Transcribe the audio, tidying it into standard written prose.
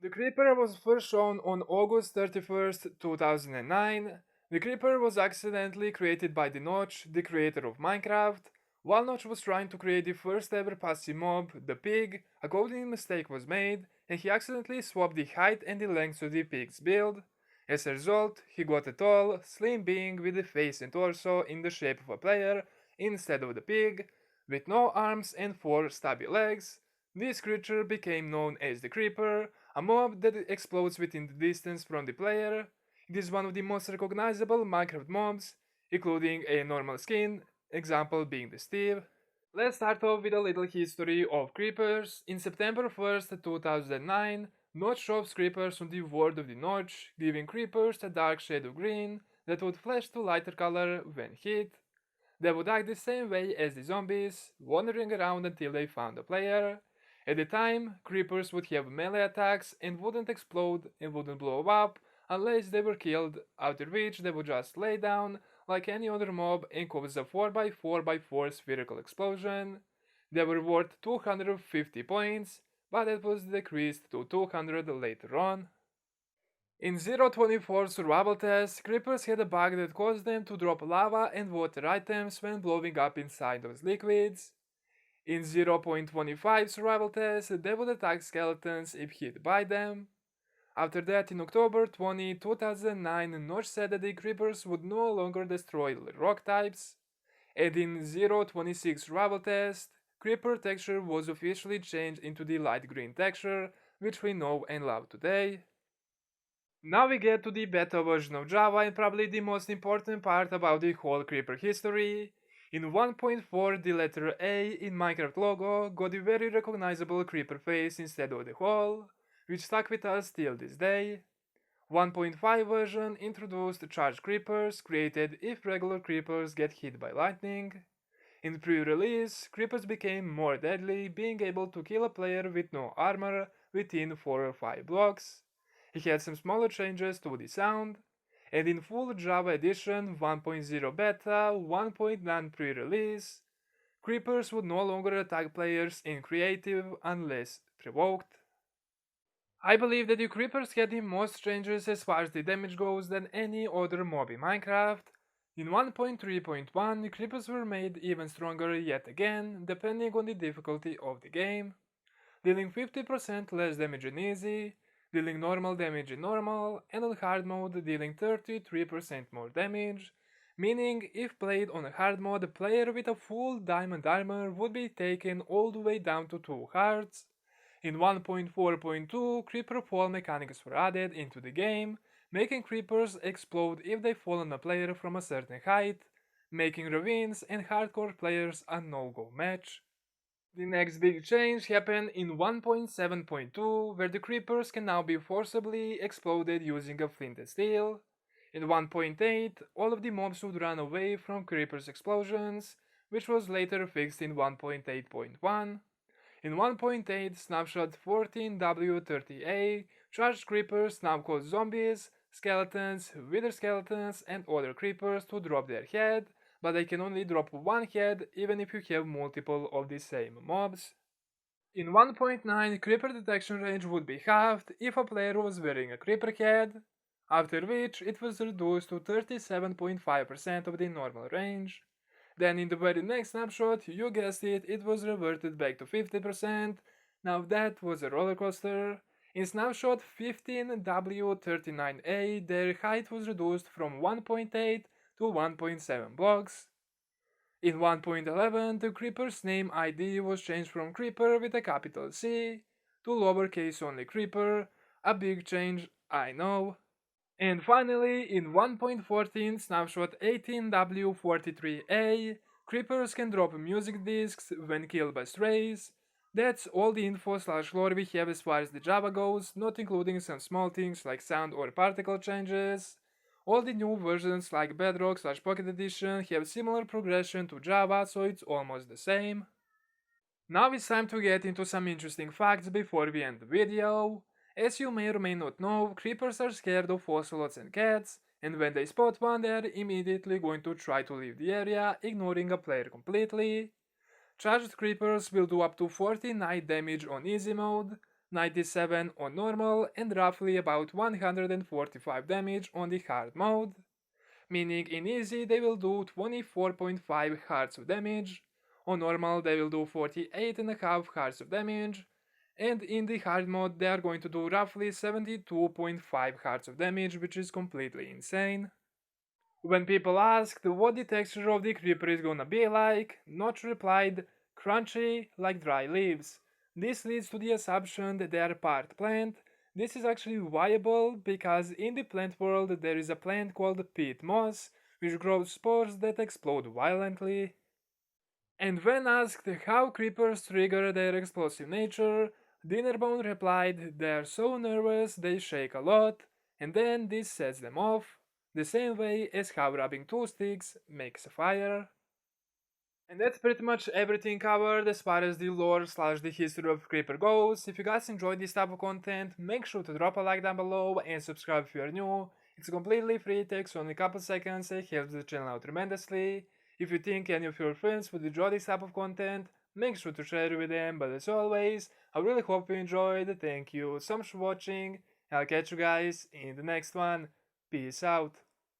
The Creeper was first shown on August 31st, 2009. The Creeper was accidentally created by the Notch, the creator of Minecraft. While Notch was trying to create the first ever passive mob, the pig, a coding mistake was made, and he accidentally swapped the height and the length of the pig's build. As a result, he got a tall, slim being with a face and torso in the shape of a player instead of the pig, with no arms and 4 stubby legs. This creature became known as the Creeper, a mob that explodes within the distance from the player. It is one of the most recognizable Minecraft mobs, including a normal skin, example being the Steve. Let's start off with a little history of creepers. In September 1st, 2009, Notch shows creepers on the world of the Notch, giving creepers a dark shade of green that would flash to lighter color when hit. They would act the same way as the zombies, wandering around until they found a player. At the time, creepers would have melee attacks and wouldn't explode and wouldn't blow up unless they were killed, after which they would just lay down like any other mob and cause a 4x4x4 spherical explosion. They were worth 250 points, but that was decreased to 200 later on. In 0.24 survival test, creepers had a bug that caused them to drop lava and water items when blowing up inside those liquids. In 0.25 survival test, they would attack skeletons if hit by them. After that, in October 20, 2009, Notch said that the creepers would no longer destroy rock types. And in 0.26 survival test, creeper texture was officially changed into the light green texture, which we know and love today. Now we get to the beta version of Java and probably the most important part about the whole creeper history. In 1.4, the letter A in Minecraft logo got the very recognizable creeper face instead of the hole, which stuck with us till this day. 1.5 version introduced charged creepers created if regular creepers get hit by lightning. In pre-release, creepers became more deadly, being able to kill a player with no armor within 4 or 5 blocks. It had some smaller changes to the sound, and in full Java edition 1.0 beta 1.9 pre-release, creepers would no longer attack players in creative unless provoked. I believe that the creepers had the most changes as far as the damage goes than any other mob in Minecraft. In 1.3.1, the creepers were made even stronger yet again, depending on the difficulty of the game, dealing 50% less damage in easy, dealing normal damage in normal, and on hard mode dealing 33% more damage, meaning if played on a hard mode, a player with a full diamond armor would be taken all the way down to 2 hearts. In 1.4.2, creeper fall mechanics were added into the game, making creepers explode if they fall on a player from a certain height, making ravines and hardcore players a no-go match. The next big change happened in 1.7.2, where the creepers can now be forcibly exploded using a flint and steel. In 1.8, all of the mobs would run away from creepers' explosions, which was later fixed in 1.8.1. In 1.8, snapshot 14W30A, charged creepers now cause zombies, skeletons, wither skeletons, and other creepers to drop their head, but they can only drop one head even if you have multiple of the same mobs. In 1.9, creeper detection range would be halved if a player was wearing a creeper head, after which it was reduced to 37.5% of the normal range. Then in the very next snapshot, you guessed it, it was reverted back to 50%. Now that was a roller coaster. In snapshot 15W39A, their height was reduced from 1.8 to 1.7 blocks. In 1.11, the creeper's name ID was changed from creeper with a capital C to lowercase only creeper, a big change, I know. And finally, in 1.14 snapshot 18W43A, creepers can drop music discs when killed by strays. That's all the info/lore we have as far as the Java goes, not including some small things like sound or particle changes. All the new versions like Bedrock/Pocket Edition have similar progression to Java, so it's almost the same. Now it's time to get into some interesting facts before we end the video. As you may or may not know, creepers are scared of ocelots and cats, and when they spot one, they are immediately going to try to leave the area, ignoring a player completely. Charged creepers will do up to 40 night damage on easy mode, 97 on normal, and roughly about 145 damage on the hard mode, meaning in easy they will do 24.5 hearts of damage, on normal they will do 48.5 hearts of damage, and in the hard mode they are going to do roughly 72.5 hearts of damage, which is completely insane. When people asked what the texture of the creeper is gonna be like, Notch replied, crunchy like dry leaves. This leads to the assumption that they are part plant. This is actually viable because in the plant world there is a plant called peat moss, which grows spores that explode violently. And when asked how creepers trigger their explosive nature, Dinnerbone replied they are so nervous they shake a lot, and then this sets them off, the same way as how rubbing two sticks makes a fire. And that's pretty much everything covered as far as the lore slash the history of Creeper goes. If you guys enjoyed this type of content, make sure to drop a like down below and subscribe if you are new. It's completely free, takes only a couple seconds and helps the channel out tremendously. If you think any of your friends would enjoy this type of content, make sure to share it with them, but as always, I really hope you enjoyed, thank you so much for watching, I'll catch you guys in the next one, peace out.